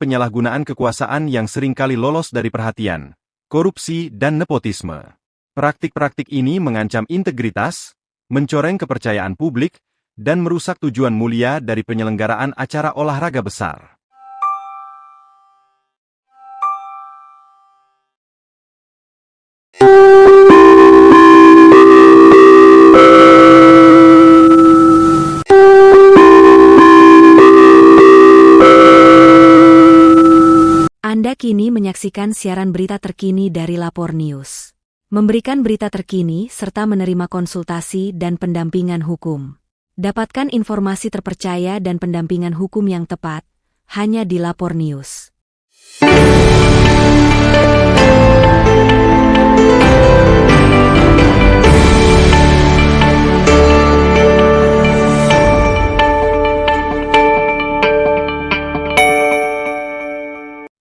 penyalahgunaan kekuasaan yang seringkali lolos dari perhatian, korupsi dan nepotisme. Praktik-praktik ini mengancam integritas, mencoreng kepercayaan publik, dan merusak tujuan mulia dari penyelenggaraan acara olahraga besar. Anda kini menyaksikan siaran berita terkini dari Lapor News. Memberikan berita terkini serta menerima konsultasi dan pendampingan hukum. Dapatkan informasi terpercaya dan pendampingan hukum yang tepat hanya di Lapor News.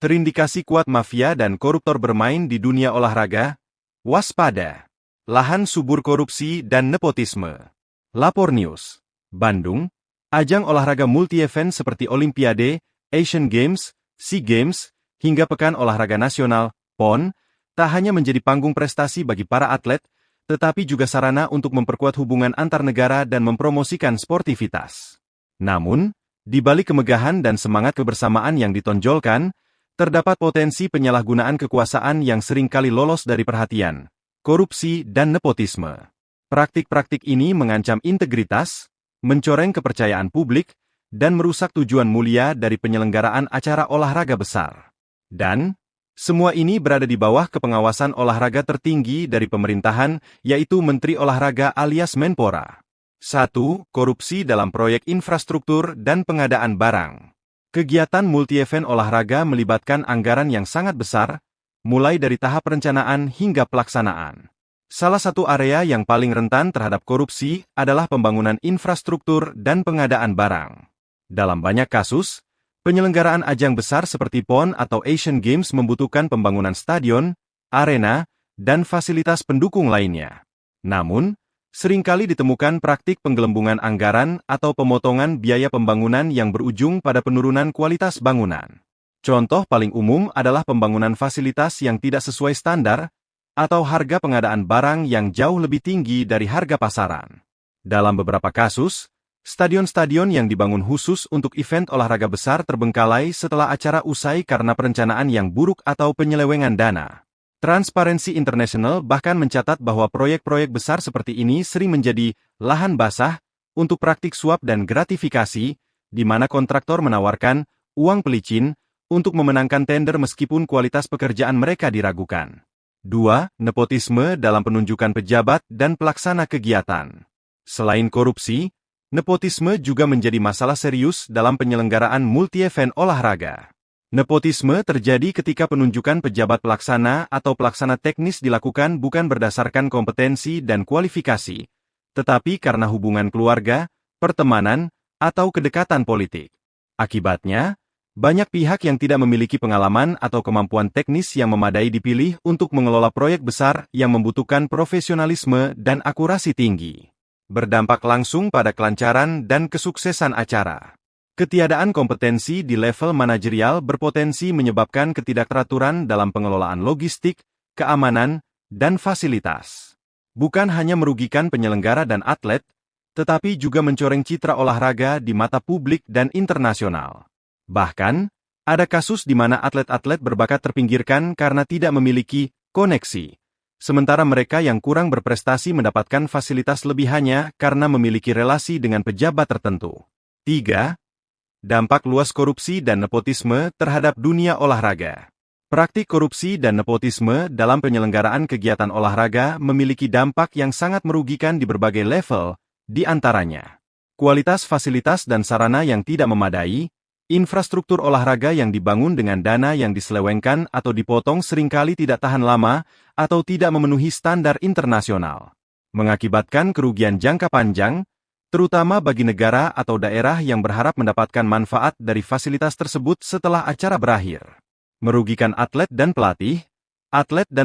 Terindikasi kuat mafia dan koruptor bermain di dunia olahraga? Waspada! Lahan subur korupsi dan nepotisme. Lapor News, Bandung, ajang olahraga multi-event seperti Olimpiade, Asian Games, SEA Games, hingga Pekan Olahraga Nasional, PON, tak hanya menjadi panggung prestasi bagi para atlet, tetapi juga sarana untuk memperkuat hubungan antar negara dan mempromosikan sportivitas. Namun, di balik kemegahan dan semangat kebersamaan yang ditonjolkan, terdapat potensi penyalahgunaan kekuasaan yang seringkali lolos dari perhatian, korupsi dan nepotisme. Praktik-praktik ini mengancam integritas, mencoreng kepercayaan publik, dan merusak tujuan mulia dari penyelenggaraan acara olahraga besar. Dan, semua ini berada di bawah kepengawasan olahraga tertinggi dari pemerintahan, yaitu Menteri Olahraga alias Menpora. 1. Korupsi dalam proyek infrastruktur dan pengadaan barang. Kegiatan multi-event olahraga melibatkan anggaran yang sangat besar, mulai dari tahap perencanaan hingga pelaksanaan. Salah satu area yang paling rentan terhadap korupsi adalah pembangunan infrastruktur dan pengadaan barang. Dalam banyak kasus, penyelenggaraan ajang besar seperti PON atau Asian Games membutuhkan pembangunan stadion, arena, dan fasilitas pendukung lainnya. Namun, seringkali ditemukan praktik penggelembungan anggaran atau pemotongan biaya pembangunan yang berujung pada penurunan kualitas bangunan. Contoh paling umum adalah pembangunan fasilitas yang tidak sesuai standar, atau harga pengadaan barang yang jauh lebih tinggi dari harga pasaran. Dalam beberapa kasus, stadion-stadion yang dibangun khusus untuk event olahraga besar terbengkalai setelah acara usai karena perencanaan yang buruk atau penyelewengan dana. Transparency International bahkan mencatat bahwa proyek-proyek besar seperti ini sering menjadi lahan basah untuk praktik suap dan gratifikasi, di mana kontraktor menawarkan uang pelicin untuk memenangkan tender meskipun kualitas pekerjaan mereka diragukan. 2. Nepotisme dalam penunjukan pejabat dan pelaksana kegiatan. Selain korupsi, nepotisme juga menjadi masalah serius dalam penyelenggaraan multi-event olahraga. Nepotisme terjadi ketika penunjukan pejabat pelaksana atau pelaksana teknis dilakukan bukan berdasarkan kompetensi dan kualifikasi, tetapi karena hubungan keluarga, pertemanan, atau kedekatan politik. Akibatnya, banyak pihak yang tidak memiliki pengalaman atau kemampuan teknis yang memadai dipilih untuk mengelola proyek besar yang membutuhkan profesionalisme dan akurasi tinggi. Berdampak langsung pada kelancaran dan kesuksesan acara. Ketiadaan kompetensi di level manajerial berpotensi menyebabkan ketidakteraturan dalam pengelolaan logistik, keamanan, dan fasilitas. Bukan hanya merugikan penyelenggara dan atlet, tetapi juga mencoreng citra olahraga di mata publik dan internasional. Bahkan, ada kasus di mana atlet-atlet berbakat terpinggirkan karena tidak memiliki koneksi, sementara mereka yang kurang berprestasi mendapatkan fasilitas lebihannya karena memiliki relasi dengan pejabat tertentu. 3. Dampak luas korupsi dan nepotisme terhadap dunia olahraga. Praktik korupsi dan nepotisme dalam penyelenggaraan kegiatan olahraga memiliki dampak yang sangat merugikan di berbagai level, di antaranya kualitas fasilitas dan sarana yang tidak memadai, infrastruktur olahraga yang dibangun dengan dana yang diselewengkan atau dipotong seringkali tidak tahan lama atau tidak memenuhi standar internasional, mengakibatkan kerugian jangka panjang, terutama bagi negara atau daerah yang berharap mendapatkan manfaat dari fasilitas tersebut setelah acara berakhir. Merugikan atlet dan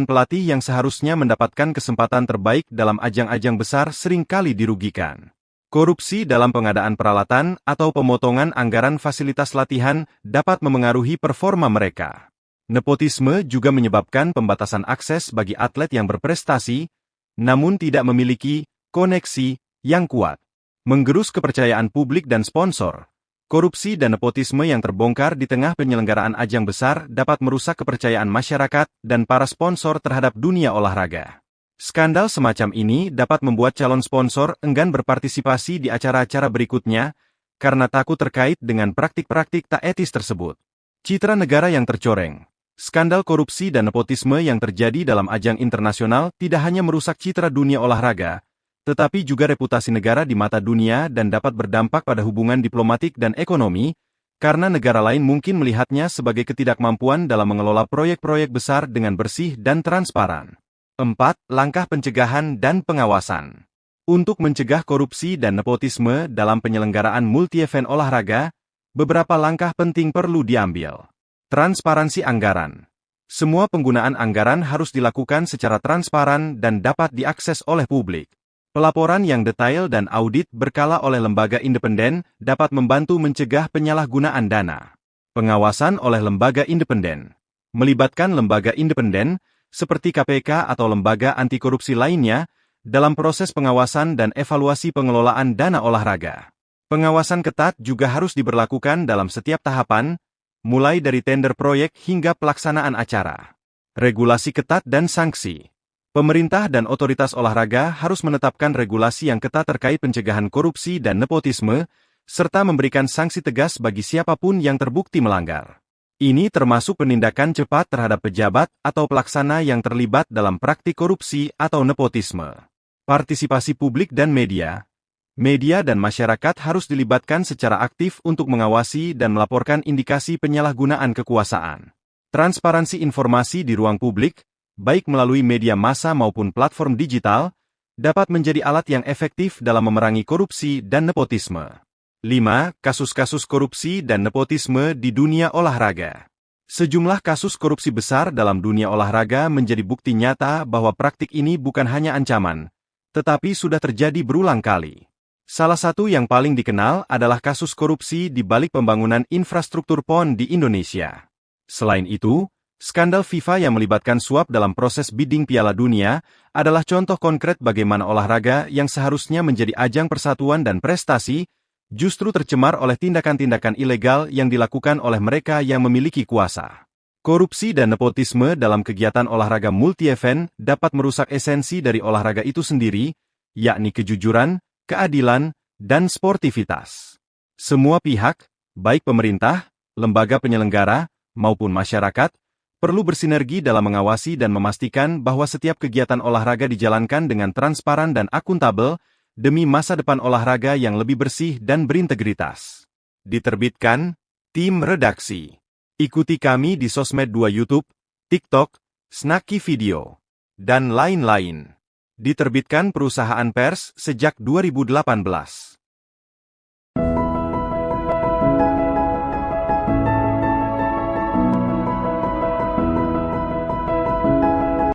pelatih yang seharusnya mendapatkan kesempatan terbaik dalam ajang-ajang besar seringkali dirugikan. Korupsi dalam pengadaan peralatan atau pemotongan anggaran fasilitas latihan dapat memengaruhi performa mereka. Nepotisme juga menyebabkan pembatasan akses bagi atlet yang berprestasi, namun tidak memiliki koneksi yang kuat. Menggerus kepercayaan publik dan sponsor. Korupsi dan nepotisme yang terbongkar di tengah penyelenggaraan ajang besar dapat merusak kepercayaan masyarakat dan para sponsor terhadap dunia olahraga. Skandal semacam ini dapat membuat calon sponsor enggan berpartisipasi di acara-acara berikutnya karena takut terkait dengan praktik-praktik tak etis tersebut. Citra negara yang tercoreng. Skandal korupsi dan nepotisme yang terjadi dalam ajang internasional tidak hanya merusak citra dunia olahraga, tetapi juga reputasi negara di mata dunia dan dapat berdampak pada hubungan diplomatik dan ekonomi, karena negara lain mungkin melihatnya sebagai ketidakmampuan dalam mengelola proyek-proyek besar dengan bersih dan transparan. 4. Langkah pencegahan dan pengawasan. Untuk mencegah korupsi dan nepotisme dalam penyelenggaraan multi-event olahraga, beberapa langkah penting perlu diambil. Transparansi anggaran. Semua penggunaan anggaran harus dilakukan secara transparan dan dapat diakses oleh publik. Pelaporan yang detail dan audit berkala oleh lembaga independen dapat membantu mencegah penyalahgunaan dana. Pengawasan oleh lembaga independen. Melibatkan lembaga independen, seperti KPK atau lembaga anti korupsi lainnya, dalam proses pengawasan dan evaluasi pengelolaan dana olahraga. Pengawasan ketat juga harus diberlakukan dalam setiap tahapan, mulai dari tender proyek hingga pelaksanaan acara. Regulasi ketat dan sanksi. Pemerintah dan otoritas olahraga harus menetapkan regulasi yang ketat terkait pencegahan korupsi dan nepotisme, serta memberikan sanksi tegas bagi siapapun yang terbukti melanggar. Ini termasuk penindakan cepat terhadap pejabat atau pelaksana yang terlibat dalam praktik korupsi atau nepotisme. Partisipasi publik dan media. Media dan masyarakat harus dilibatkan secara aktif untuk mengawasi dan melaporkan indikasi penyalahgunaan kekuasaan. Transparansi informasi di ruang publik, baik melalui media massa maupun platform digital, dapat menjadi alat yang efektif dalam memerangi korupsi dan nepotisme. 5. Kasus-kasus korupsi dan nepotisme di dunia olahraga. Sejumlah kasus korupsi besar dalam dunia olahraga menjadi bukti nyata bahwa praktik ini bukan hanya ancaman, tetapi sudah terjadi berulang kali. Salah satu yang paling dikenal adalah kasus korupsi di balik pembangunan infrastruktur PON di Indonesia. Selain itu, skandal FIFA yang melibatkan suap dalam proses bidding Piala Dunia adalah contoh konkret bagaimana olahraga yang seharusnya menjadi ajang persatuan dan prestasi, justru tercemar oleh tindakan-tindakan ilegal yang dilakukan oleh mereka yang memiliki kuasa. Korupsi dan nepotisme dalam kegiatan olahraga multi-event dapat merusak esensi dari olahraga itu sendiri, yakni kejujuran, keadilan, dan sportivitas. Semua pihak, baik pemerintah, lembaga penyelenggara, maupun masyarakat, perlu bersinergi dalam mengawasi dan memastikan bahwa setiap kegiatan olahraga dijalankan dengan transparan dan akuntabel, demi masa depan olahraga yang lebih bersih dan berintegritas. Diterbitkan, Tim Redaksi. Ikuti kami di sosmed 2 YouTube, TikTok, Snacky Video, dan lain-lain. Diterbitkan perusahaan pers sejak 2018.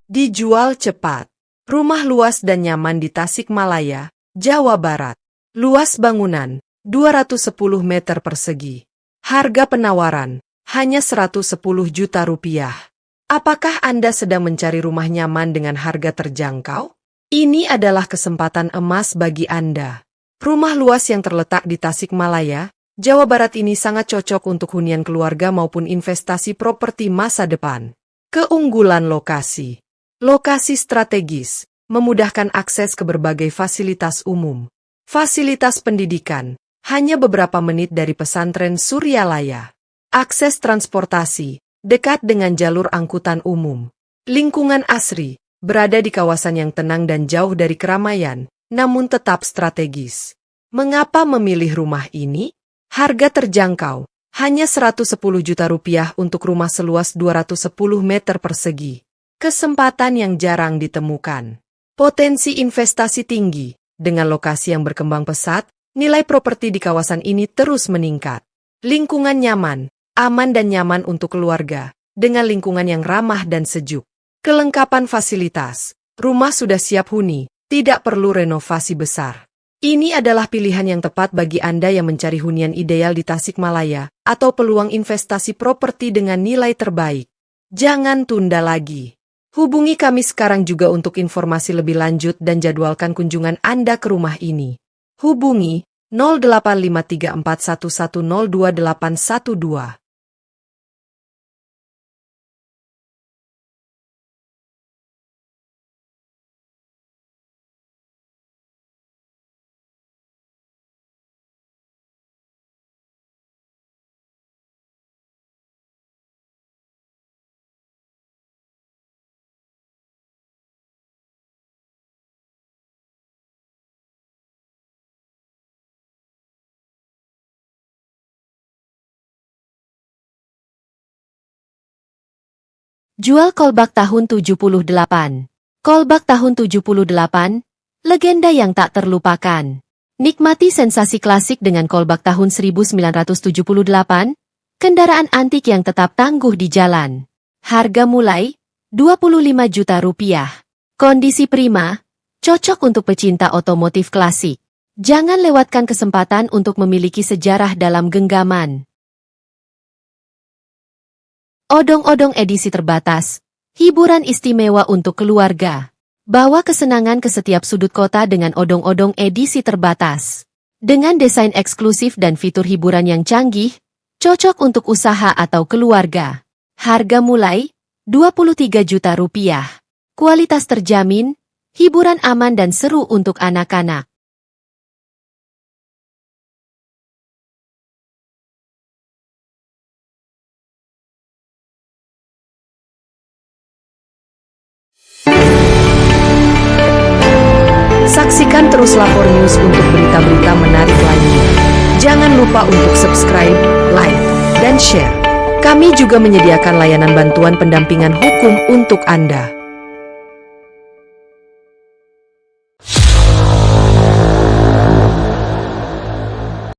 Dijual cepat. Rumah luas dan nyaman di Tasikmalaya, Jawa Barat. Luas bangunan, 210 meter persegi. Harga penawaran, hanya 110 juta rupiah. Apakah Anda sedang mencari rumah nyaman dengan harga terjangkau? Ini adalah kesempatan emas bagi Anda. Rumah luas yang terletak di Tasikmalaya, Jawa Barat ini sangat cocok untuk hunian keluarga maupun investasi properti masa depan. Keunggulan lokasi. Lokasi strategis, memudahkan akses ke berbagai fasilitas umum. Fasilitas pendidikan, hanya beberapa menit dari pesantren Suryalaya. Akses transportasi, dekat dengan jalur angkutan umum. Lingkungan asri, berada di kawasan yang tenang dan jauh dari keramaian, namun tetap strategis. Mengapa memilih rumah ini? Harga terjangkau, hanya 110 juta rupiah untuk rumah seluas 210 meter persegi. Kesempatan yang jarang ditemukan. Potensi investasi tinggi, dengan lokasi yang berkembang pesat, nilai properti di kawasan ini terus meningkat. Lingkungan nyaman, aman dan nyaman untuk keluarga, dengan lingkungan yang ramah dan sejuk. Kelengkapan fasilitas, rumah sudah siap huni, tidak perlu renovasi besar. Ini adalah pilihan yang tepat bagi Anda yang mencari hunian ideal di Tasikmalaya atau peluang investasi properti dengan nilai terbaik. Jangan tunda lagi. Hubungi kami sekarang juga untuk informasi lebih lanjut dan jadwalkan kunjungan Anda ke rumah ini. Hubungi 085341102812. Jual kolbak tahun 78. Kolbak tahun 78, legenda yang tak terlupakan. Nikmati sensasi klasik dengan kolbak tahun 1978, kendaraan antik yang tetap tangguh di jalan. Harga mulai 25 juta rupiah. Kondisi prima, cocok untuk pecinta otomotif klasik. Jangan lewatkan kesempatan untuk memiliki sejarah dalam genggaman. Odong-odong edisi terbatas, hiburan istimewa untuk keluarga. Bawa kesenangan ke setiap sudut kota dengan odong-odong edisi terbatas. Dengan desain eksklusif dan fitur hiburan yang canggih, cocok untuk usaha atau keluarga. Harga mulai 23 juta rupiah. Kualitas terjamin, hiburan aman dan seru untuk anak-anak. Saksikan terus Lapor News untuk berita-berita menarik lainnya. Jangan lupa untuk subscribe, like, dan share. Kami juga menyediakan layanan bantuan pendampingan hukum untuk Anda.